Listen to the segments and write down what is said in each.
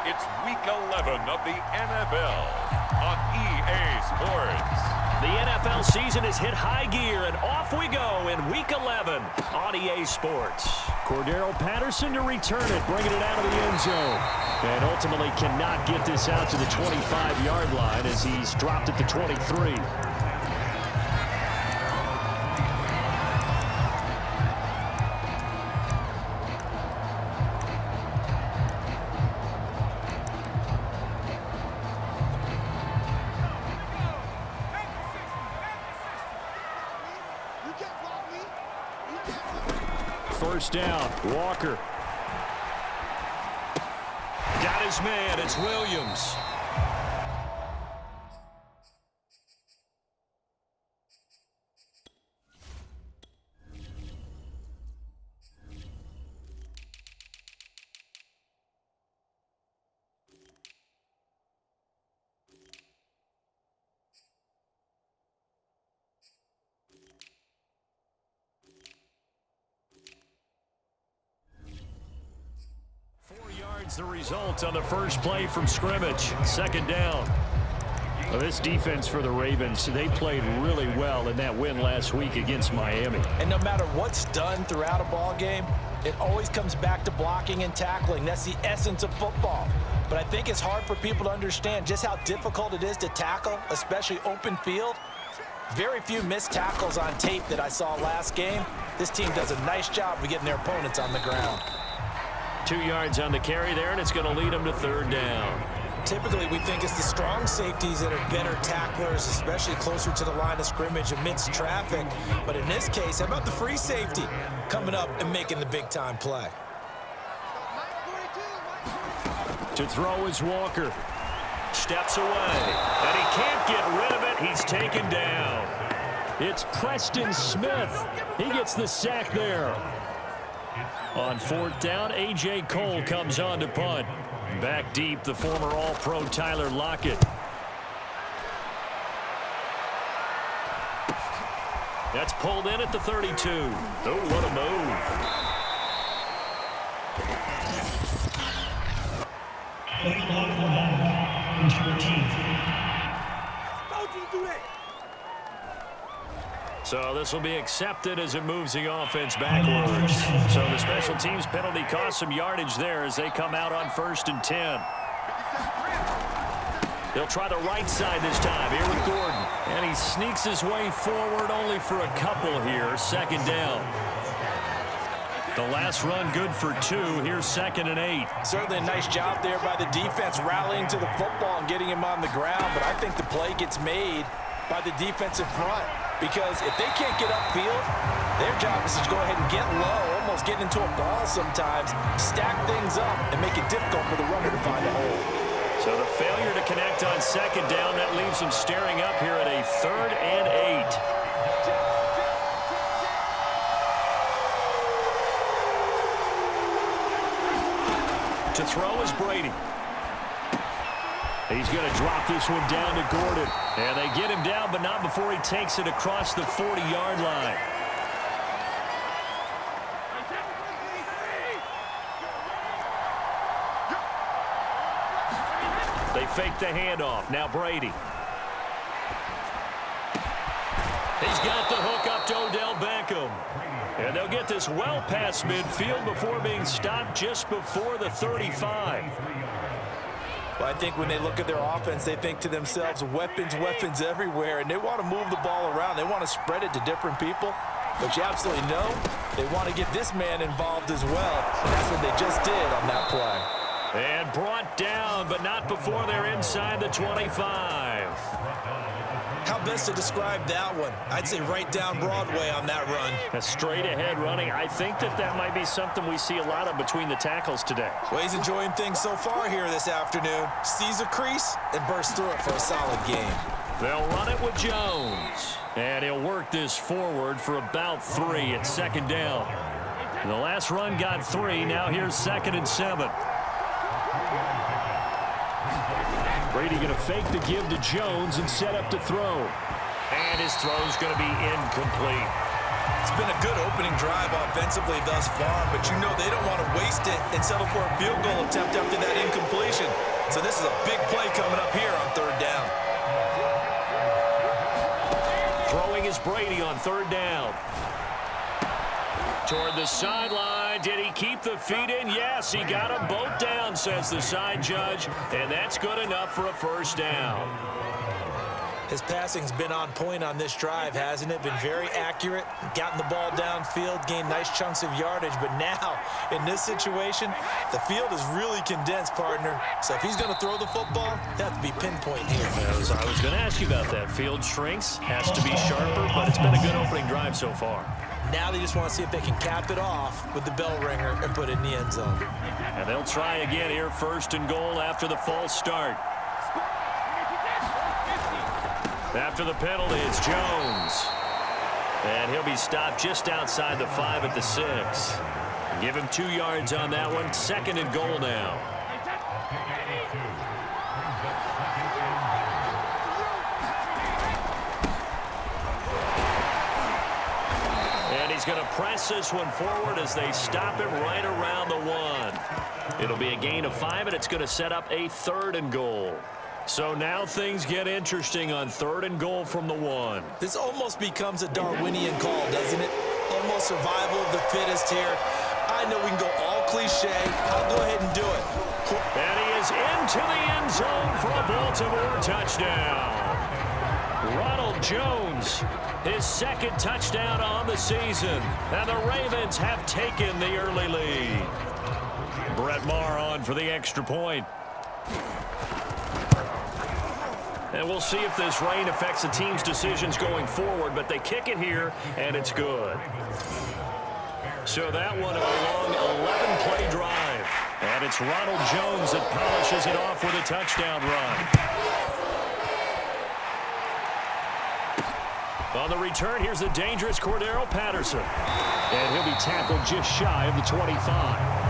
It's Week 11 of the NFL on EA Sports. The NFL season has hit high gear, and off we go in Week 11 on EA Sports. Cordero Patterson to return it, bringing it out of the end zone. And ultimately cannot get this out to the 25-yard line as he's dropped at the 23. First down, Walker. Got his man, it's Williams. The result on the first play from scrimmage. Second down. Well, this defense for the Ravens, they played really well in that win last week against Miami. And no matter what's done throughout a ball game, it always comes back to blocking and tackling. That's the essence of football. But I think it's hard for people to understand just how difficult it is to tackle, especially open field. Very few missed tackles on tape that I saw last game. This team does a nice job of getting their opponents on the ground. 2 yards on the carry there, and it's going to lead them to third down. Typically, we think it's the strong safeties that are better tacklers, especially closer to the line of scrimmage amidst traffic. But in this case, how about the free safety coming up and making the big-time play? To throw is Walker. Steps away, and he can't get rid of it. He's taken down. It's Preston Smith. He gets the sack there. On fourth down, A.J. Cole comes on to punt. Back deep, the former All-Pro Tyler Lockett. That's pulled in at the 32. Oh, what a move. So this will be accepted as it moves the offense backwards. So the special teams penalty cost some yardage there as they come out on 1st and 10. They'll try the right side this time here with Gordon. And he sneaks his way forward only for a couple here. Second down. The last run good for 2. Here's 2nd and 8. Certainly a nice job there by the defense rallying to the football and getting him on the ground. But I think the play gets made by the defensive front. Because if they can't get upfield, their job is to go ahead and get low, almost get into a ball sometimes, stack things up, and make it difficult for the runner to find a hole. So the failure to connect on 2nd down, that leaves them staring up here at a 3rd and 8. To throw is Brady. He's going to drop this one down to Gordon. And they get him down, but not before he takes it across the 40-yard line. They fake the handoff. Now Brady. He's got the hook up to Odell Beckham. And they'll get this well past midfield before being stopped just before the 35. Well, I think when they look at their offense, they think to themselves, weapons, weapons everywhere, and they want to move the ball around. They want to spread it to different people. But you absolutely know they want to get this man involved as well, and that's what they just did on that play. And brought down, but not before they're inside the 25. How best to describe that one? I'd say right down Broadway on that run. A straight ahead running. I think that might be something we see a lot of between the tackles today. Well, he's enjoying things so far here this afternoon. Sees a crease and bursts through it for a solid game. They'll run it with Jones. And he'll work this forward for about 3 at 2nd down. The last run got 3. Now here's 2nd and 7. Brady going to fake the give to Jones and set up to throw. And his throw's going to be incomplete. It's been a good opening drive offensively thus far, but you know they don't want to waste it and settle for a field goal attempt after that incompletion. Brady on third down. Toward the sideline. Did he keep the feet in? Yes, he got them both down, says the side judge. And that's good enough for a first down. His passing's been on point on this drive, hasn't it? Been very accurate, gotten the ball downfield, gained nice chunks of yardage. But now, in this situation, the field is really condensed, partner. So if he's going to throw the football, he'll have to be pinpoint here. I was going to ask you about that. Field shrinks, has to be sharper, but it's been a good opening drive so far. Now they just want to see if they can cap it off with the bell ringer and put it in the end zone. And they'll try again here, first and goal after the false start. After the penalty, it's Jones. And he'll be stopped just outside the 5 at the 6. Give him 2 yards on that one. Second and goal now. And he's going to press this one forward as they stop it right around the 1. It'll be a gain of 5, and it's going to set up a third and goal. So now things get interesting on third and goal from the 1. This almost becomes a Darwinian call, doesn't it? Almost survival of the fittest here. I know we can go all cliche. I'll go ahead and do it. And he is into the end zone for a Baltimore touchdown. Ronald Jones, his second touchdown on the season. And the Ravens have taken the early lead. Brett Maher on for the extra point. And we'll see if this rain affects the team's decisions going forward, but they kick it here, and it's good. So that one a long 11-play drive. And it's Ronald Jones that polishes it off with a touchdown run. On the return, here's the dangerous Cordero Patterson. And he'll be tackled just shy of the 25.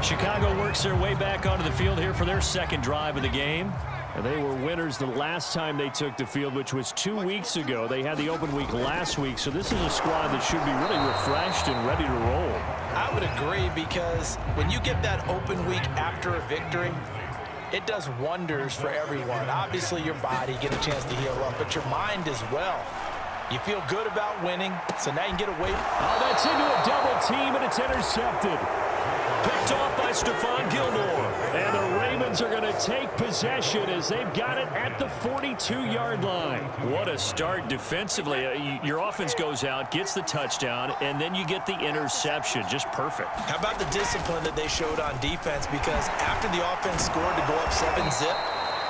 Chicago works their way back onto the field here for their second drive of the game. And they were winners the last time they took the field, which was 2 weeks ago. They had the open week last week, so this is a squad that should be really refreshed and ready to roll. I would agree, because when you get that open week after a victory, it does wonders for everyone. Obviously, your body get a chance to heal up, but your mind as well. You feel good about winning, so now you can get away. Oh, that's into a double team, and it's intercepted. Picked off by Stephon Gilmore. And the Ravens are going to take possession as they've got it at the 42-yard line. What a start defensively. Your offense goes out, gets the touchdown, and then you get the interception. Just perfect. How about the discipline that they showed on defense? Because after the offense scored to go up 7-zip,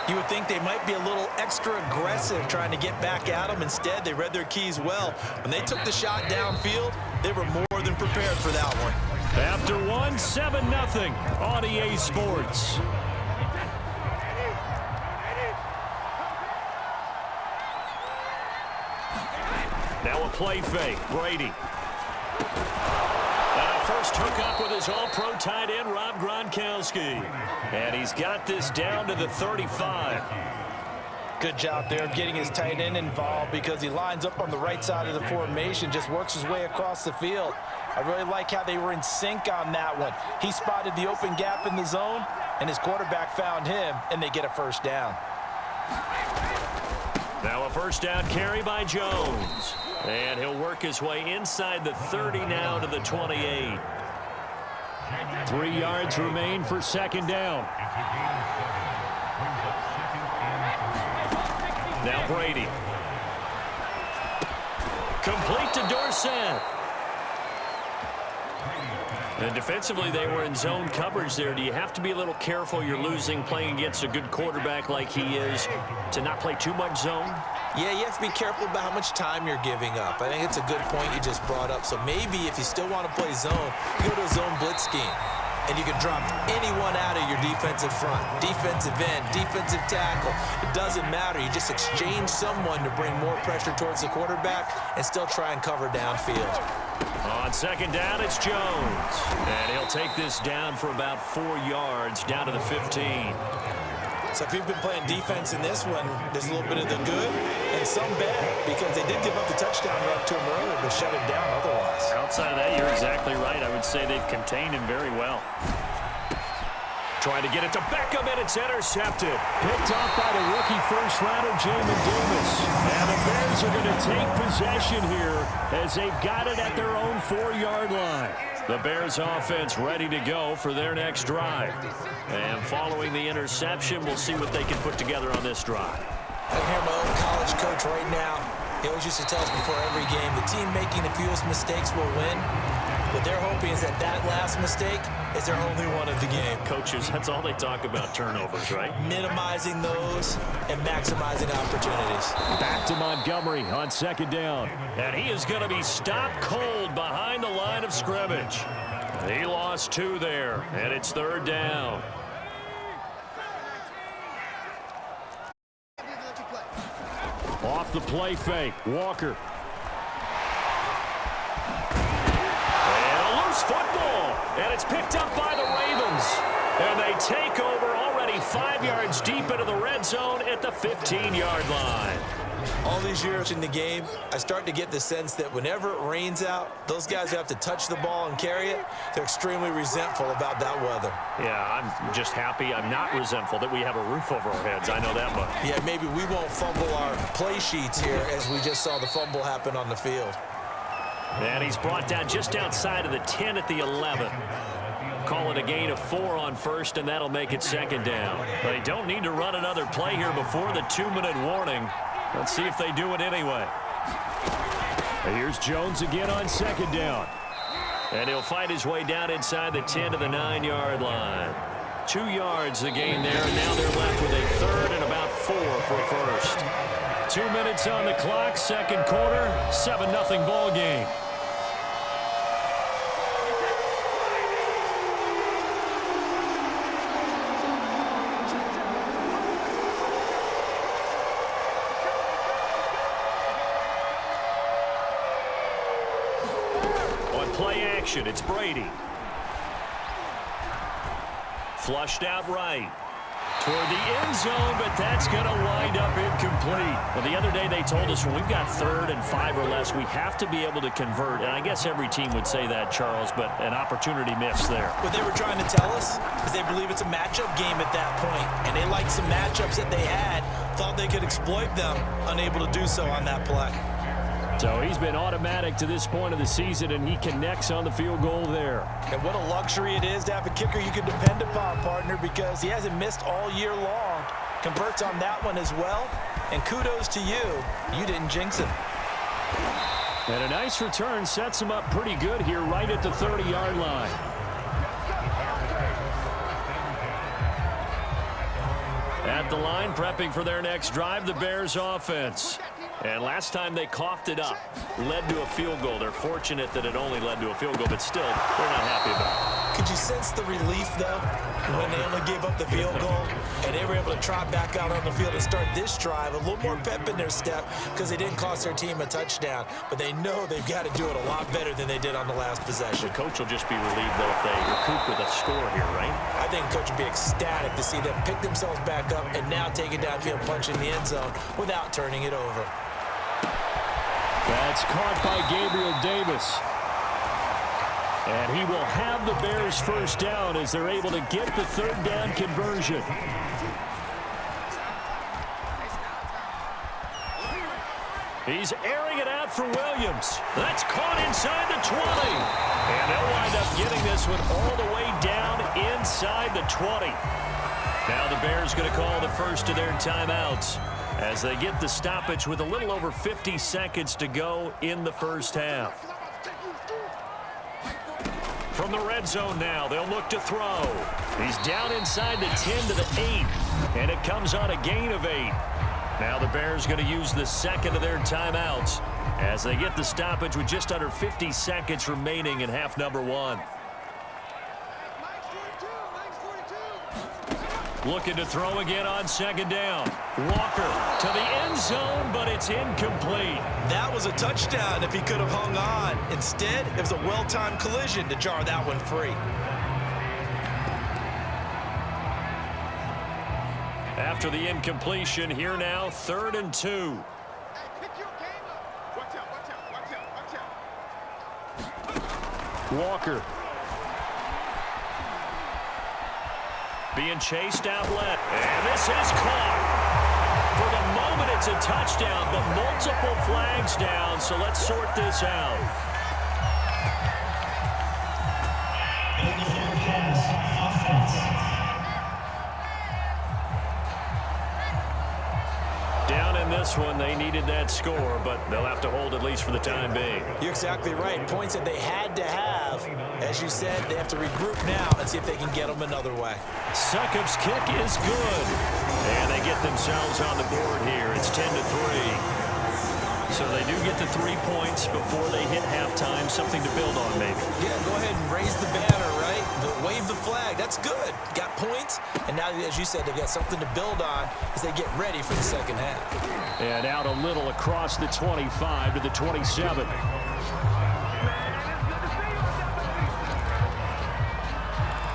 you would think they might be a little extra aggressive trying to get back at them. Instead, they read their keys well. When they took the shot downfield, they were more than prepared for that one. After 1, 7-0 on EA Sports. Now a play fake. Brady. First hookup with his all-pro tight end, Rob Gronkowski. And he's got this down to the 35. Good job there of getting his tight end involved, because he lines up on the right side of the formation, just works his way across the field. I really like how they were in sync on that one. He spotted the open gap in the zone, and his quarterback found him, and they get a first down. Now a first down carry by Jones. And he'll work his way inside the 30 now to the 28. 3 yards remain for second down. Now Brady. Complete to Dorsett. And defensively, they were in zone coverage there. Do you have to be a little careful? You're losing, playing against a good quarterback like he is, to not play too much zone? Yeah, you have to be careful about how much time you're giving up. I think it's a good point you just brought up. So maybe if you still want to play zone, you go to a zone blitz scheme. And you can drop anyone out of your defensive front. Defensive end, defensive tackle. It doesn't matter. You just exchange someone to bring more pressure towards the quarterback and still try and cover downfield. On second down, it's Jones. And he'll take this down for about 4 yards, down to the 15. So if you've been playing defense in this one, there's a little bit of the good and some bad, because they did give up the touchdown run to him earlier, but shut him down otherwise. Outside of that, you're exactly right. I would say they've contained him very well. Trying to get it to Beckham, and it's intercepted. Picked off by the rookie first-rounder, Jamin Davis. And the Bears are going to take possession here as they've got it at their own 4-yard line. The Bears offense ready to go for their next drive. And following the interception, we'll see what they can put together on this drive. I can hear my old college coach right now. He always used to tell us before every game, the team making the fewest mistakes will win. What they're hoping is that last mistake is their only one of the game. Coaches, that's all they talk about, turnovers, right? Minimizing those and maximizing opportunities. Back to Montgomery on second down. And he is going to be stopped cold behind the line of scrimmage. He lost 2 there, and it's third down. Off the play fake, Walker. Football, and it's picked up by the Ravens. And they take over already 5 yards deep into the red zone at the 15-yard line. All these years in the game, I start to get the sense that whenever it rains out, those guys who have to touch the ball and carry it, they're extremely resentful about that weather. Yeah, I'm just happy I'm not resentful that we have a roof over our heads. I know that much. Yeah, maybe we won't fumble our play sheets here as we just saw the fumble happen on the field. And he's brought down just outside of the 10 at the 11. Call it a gain of 4 on first, and that'll make it second down. They don't need to run another play here before the 2-minute warning. Let's see if they do it anyway. Here's Jones again on second down. And he'll fight his way down inside the 10 to the 9-yard line. 2 yards the gain there, and now they're left with a third and about 4 for first. 2 minutes on the clock, second quarter, 7-0 ball game. On play action, it's Brady. Flushed out right. Toward the end zone, but that's going to wind up incomplete. Well, the other day they told us when we've got 3rd and 5 or less, we have to be able to convert. And I guess every team would say that, Charles, but an opportunity missed there. What they were trying to tell us is they believe it's a matchup game at that point, and they liked some matchups that they had, thought they could exploit them, unable to do so on that play. So he's been automatic to this point of the season, and he connects on the field goal there. And what a luxury it is to have a kicker you can depend upon, partner, because he hasn't missed all year long. Converts on that one as well. And kudos to you. You didn't jinx him. And a nice return sets him up pretty good here right at the 30-yard line. At the line, prepping for their next drive, the Bears offense. And last time they coughed it up, led to a field goal. They're fortunate that it only led to a field goal, but still, they're not happy about it. Could you sense the relief, though, when they only gave up the field goal and they were able to trot back out on the field and start this drive? A little more pep in their step because they didn't cost their team a touchdown, but they know they've got to do it a lot better than they did on the last possession. The coach will just be relieved, though, if they recoup with a score here, right? I think the coach would be ecstatic to see them pick themselves back up and now take it downfield, punch in the end zone without turning it over. That's caught by Gabriel Davis. And he will have the Bears first down as they're able to get the third down conversion. He's airing it out for Williams. That's caught inside the 20. And they'll wind up getting this one all the way down inside the 20. Now the Bears going to call the first of their timeouts as they get the stoppage with a little over 50 seconds to go in the first half. From the red zone now, they'll look to throw. He's down inside the 10 to the 8, and it comes on a gain of 8. Now the Bears going to use the second of their timeouts as they get the stoppage with just under 50 seconds remaining in half number 1. Looking to throw again on second down. Walker to the end zone, but it's incomplete. That was a touchdown if he could have hung on. Instead, it was a well-timed collision to jar that one free. After the incompletion, here now, 3rd and 2. Walker. being chased out left. And this is caught. For the moment, it's a touchdown, but multiple flags down, so let's sort this out. Down in this one, they needed that score, but they'll have to hold at least for the time being. You're exactly right. Points that they had to have. As you said, they have to regroup now and see if they can get them another way. Succop's kick is good. And they get themselves on the board here. It's 10-3. So they do get the 3 points before they hit halftime. Something to build on, maybe. Yeah, go ahead and raise the banner, right? Wave the flag. That's good. Got points. And now, as you said, they've got something to build on as they get ready for the second half. And out a little across the 25 to the 27.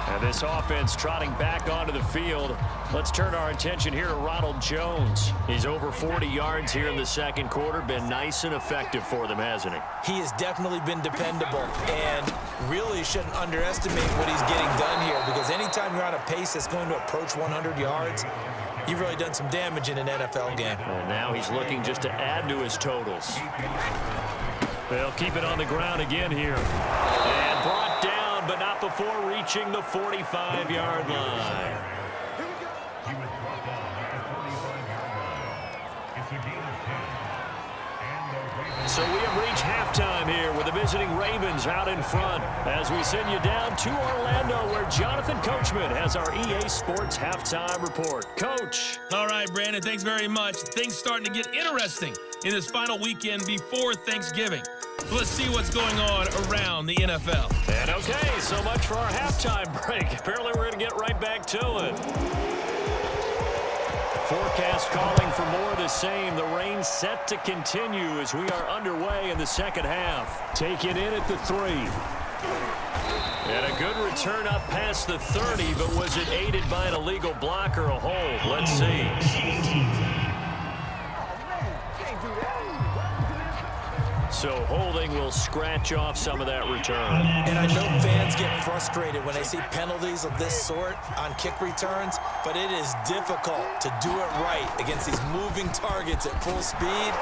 And this offense trotting back onto the field. Let's turn our attention here to Ronald Jones. He's over 40 yards here in the second quarter. Been nice and effective for them, hasn't he? He has definitely been dependable, and really shouldn't underestimate what he's getting done here, because anytime you're on a pace that's going to approach 100 yards, you've really done some damage in an NFL game. And now he's looking just to add to his totals. They'll keep it on the ground again here. And brought down, but not before reaching the 45-yard line. So we have reached halftime here with the visiting Ravens out in front as we send you down to Orlando, where Jonathan Coachman has our EA Sports halftime report. Coach. All right, Brandon, thanks very much. Things starting to get interesting in this final weekend before Thanksgiving. So let's see what's going on around the NFL. And okay, so much for our halftime break. Apparently we're going to get right back to it. Forecast calling for more of the same. The rain set to continue as we are underway in the second half. Taken in at the 3. And a good return up past the 30, but was it aided by an illegal block or a hold? Let's see. So holding will scratch off some of that return. And I know fans get frustrated when they see penalties of this sort on kick returns, but it is difficult to do it right against these moving targets at full speed.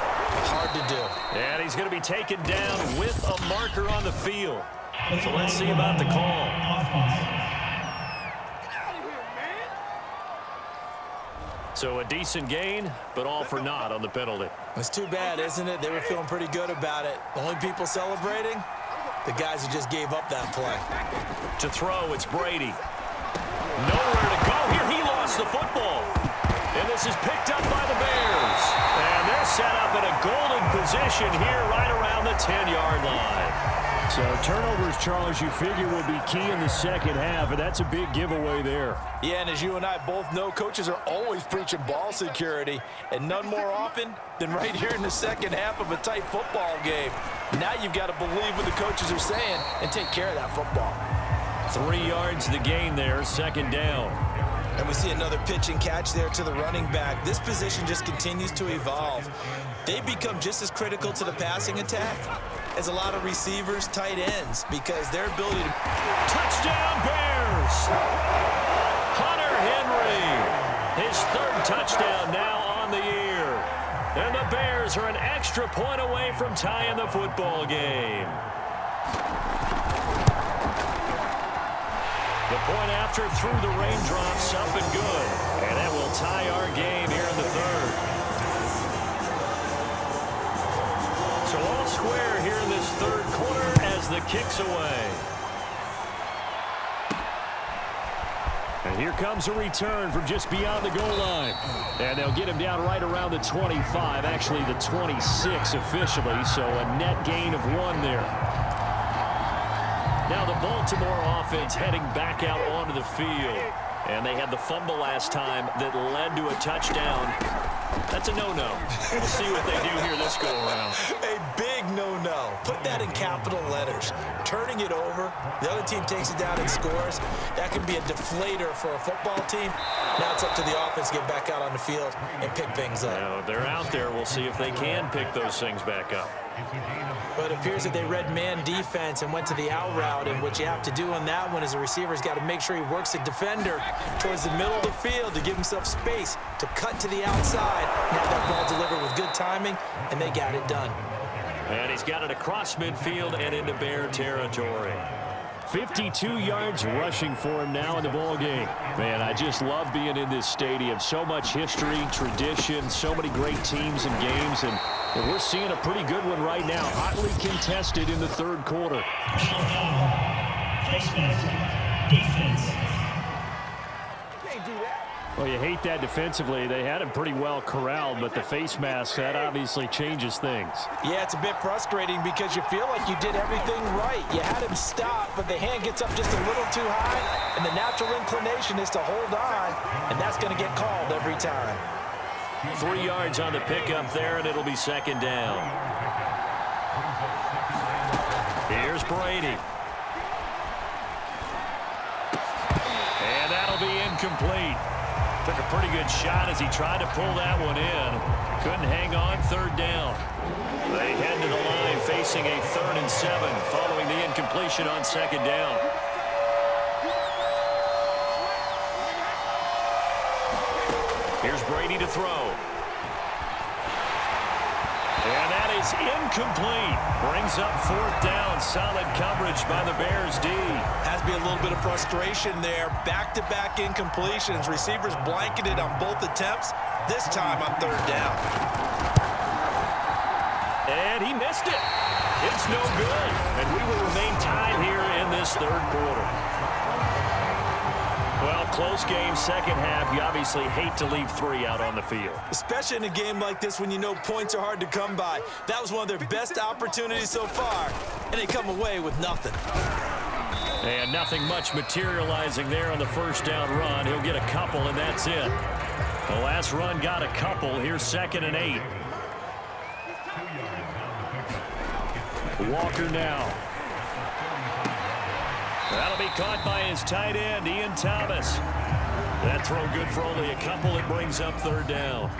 Hard to do. And he's going to be taken down with a marker on the field. So let's see about the call. So a decent gain, but all for naught on the penalty. It's too bad, isn't it? They were feeling pretty good about it. The only people celebrating, the guys who just gave up that play. To throw, it's Brady. Nowhere to go here. He lost the football. And this is picked up by the Bears. And they're set up in a golden position here right around the 10-yard line. So turnovers, Charles, you figure will be key in the second half, and that's a big giveaway there. Yeah, and as you and I both know, coaches are always preaching ball security, and none more often than right here in the second half of a tight football game. Now you've got to believe what the coaches are saying and take care of that football. 3 yards the gain there, second down. And we see another pitch and catch there to the running back. This position just continues to evolve. They become just as critical to the passing attack as a lot of receivers, tight ends, because their ability to... Touchdown, Bears! Hunter Henry, his 3rd touchdown now on the year. And the Bears are an extra point away from tying the football game. The point after through the raindrops, up and good. And that will tie our game here in the 3rd. So all square here in this 3rd quarter as the kick's away. And here comes a return from just beyond the goal line. And they'll get him down right around the 25, actually the 26 officially, so a net gain of 1 there. Now the Baltimore offense heading back out onto the field. And they had the fumble last time that led to a touchdown. That's a no-no. We'll see what they do here this go-around. A big no-no. Put that in capital letters. Turning it over, the other team takes it down and scores. That can be a deflator for a football team. Now it's up to the offense to get back out on the field and pick things up. Now, they're out there. We'll see if they can pick those things back up. But it appears that they read man defense and went to the out route, and what you have to do on that one is the receiver's got to make sure he works the defender towards the middle of the field to give himself space to cut to the outside. Now that ball delivered with good timing, and they got it done. And he's got it across midfield and into Bear territory. 52 yards rushing for him now in the ball game. Man, I just love being in this stadium. So much history, tradition, so many great teams and games, and we're seeing a pretty good one right now. Hotly contested in the third quarter. Defense. Well, you hate that defensively. They had him pretty well corralled, but the face mask, that obviously changes things. Yeah, it's a bit frustrating because you feel like you did everything right. You had him stop, but the hand gets up just a little too high, and the natural inclination is to hold on, and that's going to get called every time. 3 yards on the pickup there, and it'll be second down. Here's Brady. And that'll be incomplete. Took a pretty good shot as he tried to pull that one in. Couldn't hang on, third down. They head to the line facing a 3rd and 7 following the incompletion on second down. Here's Brady to throw. And that is incomplete. Brings up 4th down. Solid coverage by the Bears D. Has to be a little bit of frustration there. Back-to-back incompletions. Receivers blanketed on both attempts. This time on 3rd down. And he missed it. It's no good. And we will remain tied here in this 3rd quarter. Well, close game, second half. You obviously hate to leave 3 out on the field. Especially in a game like this when you know points are hard to come by. That was one of their best opportunities so far, and they come away with nothing. And nothing much materializing there on the first down run. He'll get a couple, and that's it. The last run got a couple. Here's 2nd and 8. Walker now. That'll be caught by his tight end, Ian Thomas. That throw good for only a couple. It brings up 3rd down.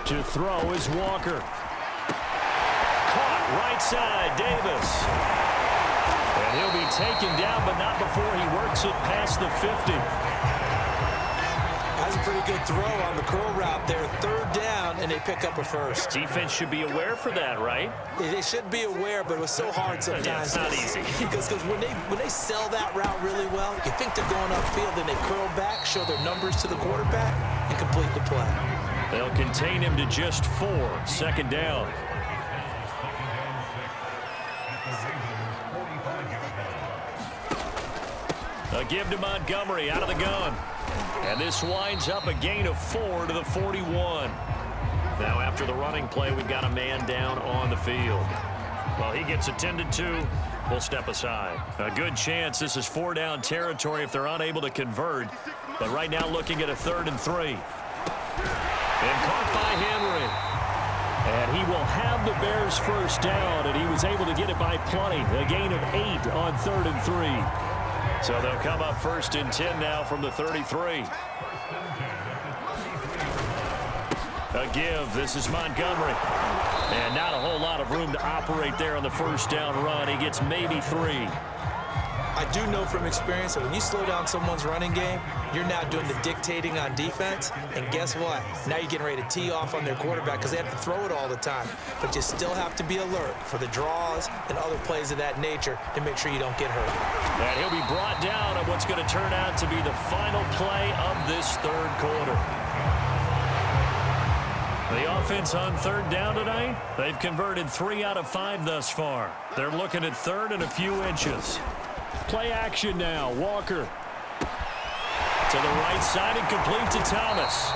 To throw is Walker. Caught right side, Davis. And he'll be taken down, but not before he works it past the 50. That's a pretty good throw on the curl route there. 3rd down, and they pick up a first. Defense should be aware for that, right? They should be aware, but it was so hard sometimes. Yeah, it's not easy. Because when they sell that route really well, you think they're going upfield, then they curl back, show their numbers to the quarterback, and complete the play. They'll contain him to just 4. 2nd down. A give to Montgomery out of the gun. And this winds up a gain of 4 to the 41. Now after the running play, we've got a man down on the field. Well, he gets attended to. We'll step aside. A good chance this is 4 down territory if they're unable to convert. But right now looking at a 3rd and 3. And caught by Henry. And he will have the Bears first down, and he was able to get it by plenty. A gain of 8 on 3rd and 3. So they'll come up 1st and 10 now from the 33. A give. This is Montgomery. And not a whole lot of room to operate there on the first down run. He gets maybe 3. I do know from experience that when you slow down someone's running game, you're now doing the dictating on defense. And guess what? Now you're getting ready to tee off on their quarterback because they have to throw it all the time. But you still have to be alert for the draws and other plays of that nature to make sure you don't get hurt. And he'll be brought down on what's going to turn out to be the final play of this 3rd quarter. The offense on 3rd down tonight, they've converted 3 out of 5 thus far. They're looking at 3rd and a few inches. Play action now. Walker. To the right side and complete to Thomas.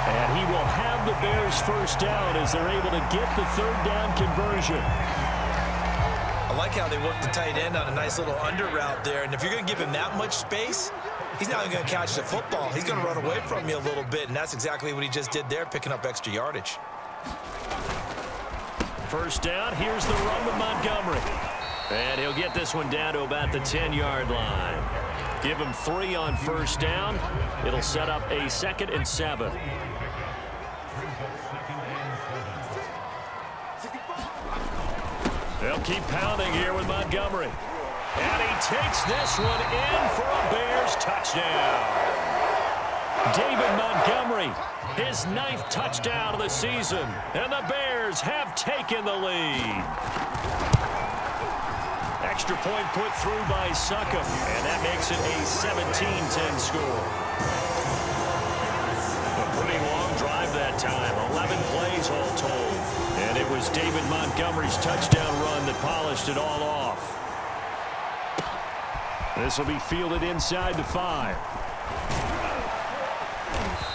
And he will have the Bears first down as they're able to get the 3rd down conversion. I like how they work the tight end on a nice little under route there. And if you're going to give him that much space, he's not going to catch the football. He's going to run away from you a little bit, and that's exactly what he just did there, picking up extra yardage. First down. Here's the run with Montgomery. And he'll get this one down to about the 10-yard line. Give him 3 on first down. It'll set up a 2nd and 7. They'll keep pounding here with Montgomery. And he takes this one in for a Bears touchdown. David Montgomery, his 9th touchdown of the season. And the Bears have taken the lead. Extra point put through by Succop. And that makes it a 17-10 score. A pretty long drive that time. 11 plays all told. And it was David Montgomery's touchdown run that polished it all off. This will be fielded inside the 5.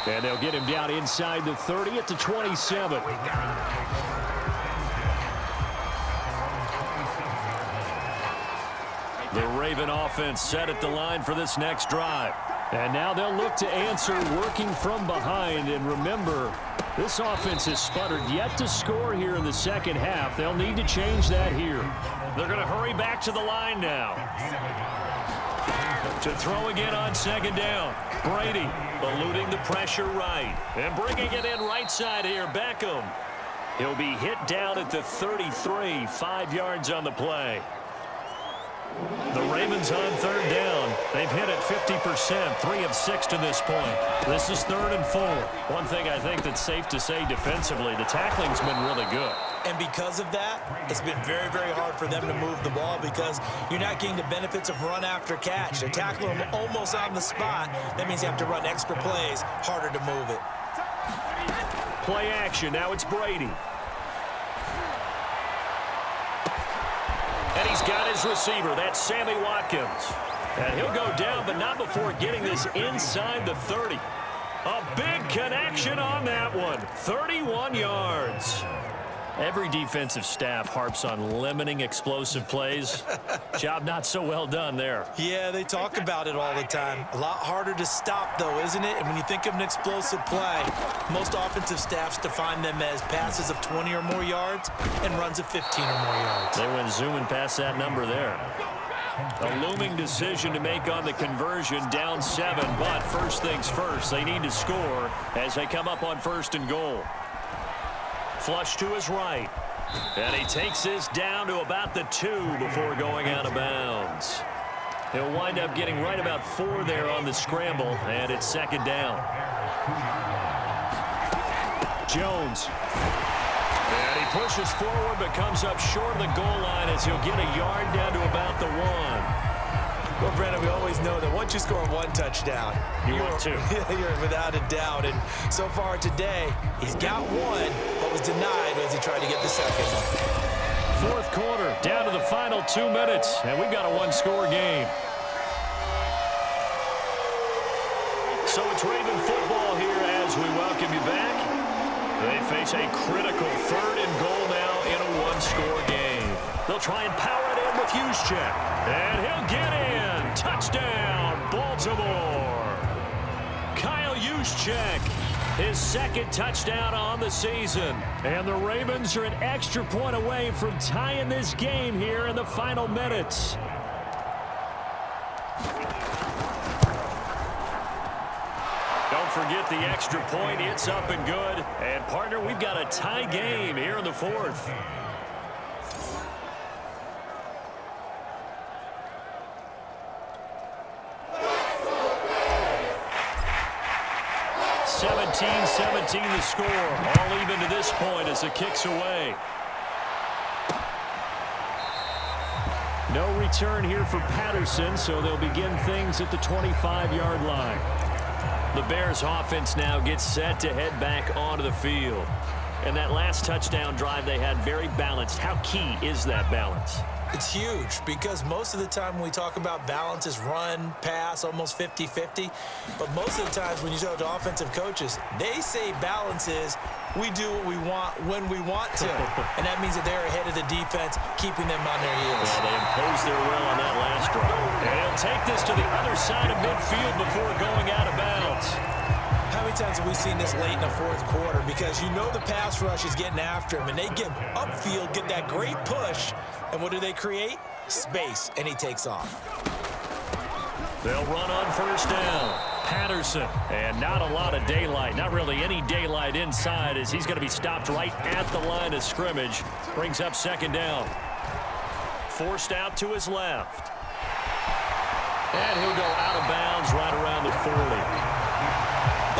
And they'll get him down inside the 30 at the 27. The Raven offense set at the line for this next drive. And now they'll look to answer working from behind. And remember, this offense has sputtered yet to score here in the second half. They'll need to change that here. They're going to hurry back to the line now. To throw again on second down. Brady eluding the pressure right. And bringing it in right side here, Beckham. He'll be hit down at the 33, 5 yards on the play. The Ravens on third down. They've hit it 50%, 3 of 6 to this point. This is 3rd and 4. One thing I think that's safe to say defensively, the tackling's been really good. And because of that, it's been very, very hard for them to move the ball because you're not getting the benefits of run after catch. They're tackling them almost on the spot. That means you have to run extra plays, harder to move it. Play action. Now it's Brady. And he's got his receiver. That's Sammy Watkins. And he'll go down, but not before getting this inside the 30. A big connection on that one. 31 yards. Every defensive staff harps on limiting explosive plays. Job not so well done there. Yeah, they talk about it all the time. A lot harder to stop, though, isn't it? And when you think of an explosive play, most offensive staffs define them as passes of 20 or more yards and runs of 15 or more yards. They went zooming past that number there. A looming decision to make on the conversion, down 7. But first things first, they need to score as they come up on 1st and goal. Flush to his right. And he takes this down to about the 2 before going out of bounds. He'll wind up getting right about 4 there on the scramble, and it's 2nd down. Jones. And he pushes forward but comes up short of the goal line as he'll get a yard down to about the 1. Well, Brennan, we always know that once you score 1 touchdown, you're 2. You're without a doubt. And so far today, he's got 1, but was denied as he tried to get the 2nd. 4th quarter, down to the final 2 minutes, and we've got a 1-score game. So it's Raven football here as we welcome you back. They face a critical 3rd and goal now in a 1-score game. They'll try and power it in with Juszczyk. And he'll get in. Touchdown, Baltimore. Kyle Juszczyk, his 2nd touchdown on the season. And the Ravens are an extra point away from tying this game here in the final minutes. Don't forget the extra point. It's up and good. And, partner, we've got a tie game here in the 4th. (17-17) the score. All even to this point as it kicks away. No return here for Patterson, so they'll begin things at the 25-yard line. The Bears offense now gets set to head back onto the field. And that last touchdown drive they had very balanced. How key is that balance? It's huge because most of the time when we talk about balance is run, pass, almost 50-50. But most of the times when you talk to offensive coaches, they say balance is we do what we want when we want to. And that means that they're ahead of the defense, keeping them on their heels. Yeah, they imposed their will on that last drive. And he'll take this to the other side of midfield before going out of bounds. How many times have we seen this late in the 4th quarter? Because you know the pass rush is getting after him, and they get upfield, get that great push, and what do they create? Space, and he takes off. They'll run on 1st down. Patterson, and not a lot of daylight, not really any daylight inside as he's going to be stopped right at the line of scrimmage. Brings up 2nd down. Forced out to his left. And he'll go out of bounds right around the 40.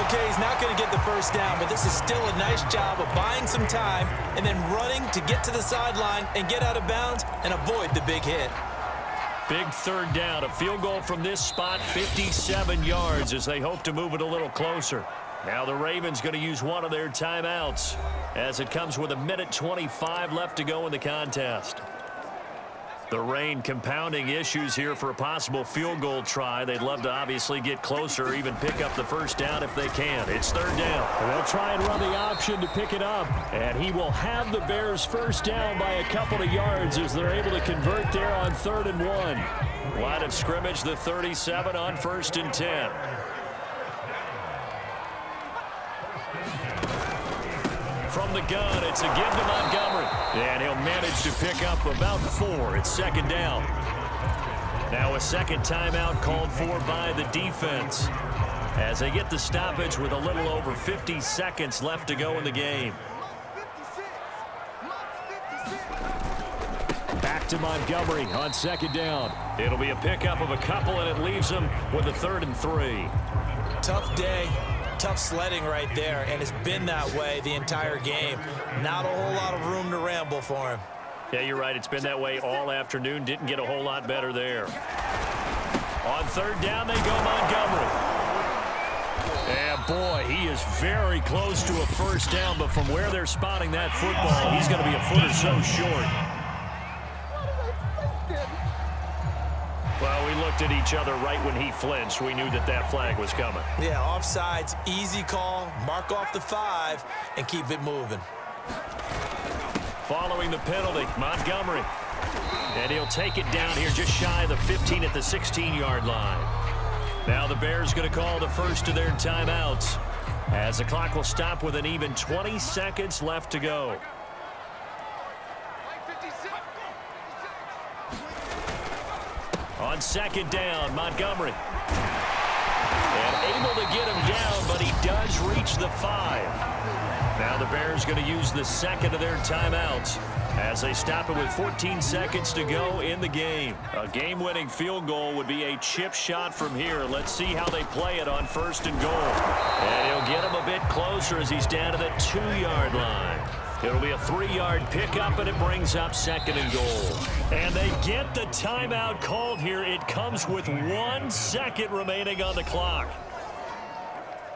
Okay, he's not going to get the first down, but this is still a nice job of buying some time and then running to get to the sideline and get out of bounds and avoid the big hit. Big third down. A field goal from this spot, 57 yards as they hope to move it a little closer. Now the Ravens going to use one of their timeouts as it comes with 1:25 left to go in the contest. The rain compounding issues here for a possible field goal try. They'd love to obviously get closer or even pick up the first down if they can. It's third down. And they'll try and run the option to pick it up. And he will have the Bears first down by a couple of yards as they're able to convert there on 3rd and 1. Line of scrimmage, the 37 on 1st and 10. From the gun, it's a give to Montgomery. And he'll manage to pick up about 4. It's 2nd down. Now a second timeout called for by the defense as they get the stoppage with a little over 50 seconds left to go in the game. Back to Montgomery on 2nd down. It'll be a pickup of a couple, and it leaves them with a 3rd and 3. Tough day. Tough sledding right there, and it's been that way the entire game. Not a whole lot of room to ramble for him. Yeah, you're right. It's been that way all afternoon. Didn't get a whole lot better there. On 3rd down, they go Montgomery. And boy, he is very close to a first down, but from where they're spotting that football, he's going to be a foot or so short. Well, we looked at each other right when he flinched. We knew that that flag was coming. Yeah, offsides, easy call, mark off the 5, and keep it moving. Following the penalty, Montgomery. And he'll take it down here just shy of the 15 at the 16-yard line. Now the Bears going to call the first of their timeouts as the clock will stop with an even 20 seconds left to go. On 2nd down, Montgomery. And able to get him down, but he does reach the 5. Now the Bears going to use the second of their timeouts as they stop it with 14 seconds to go in the game. A game-winning field goal would be a chip shot from here. Let's see how they play it on 1st and goal. And he'll get him a bit closer as he's down to the 2-yard line. It'll be a 3-yard pickup, and it brings up 2nd and goal. And they get the timeout called here. It comes with 1 second remaining on the clock.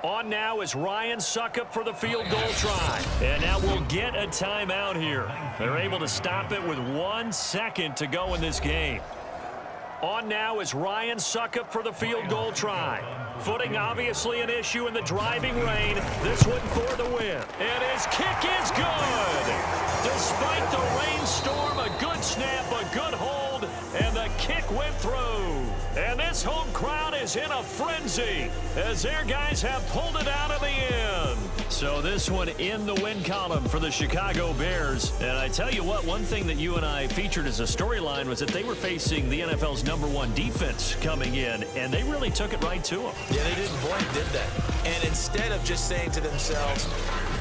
On now is Ryan Succop for the field goal try. And now we'll get a timeout here. They're able to stop it with 1 second to go in this game. On now is Ryan Succop for the field goal try. Footing obviously an issue in the driving rain. This one for the win. And his kick is good. Despite the rainstorm, a good snap, a good hold, and the kick went through. And this home crowd is in a frenzy as their guys have pulled it out of the end. So this one in the win column for the Chicago Bears. And I tell you what, one thing that you and I featured as a storyline was that they were facing the NFL's #1 defense coming in, and they really took it right to them. Yeah, they didn't blink, did they? And instead of just saying to themselves,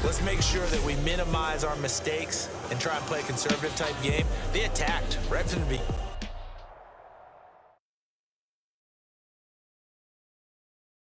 let's make sure that we minimize our mistakes and try and play a conservative type game, they attacked right from the beginning.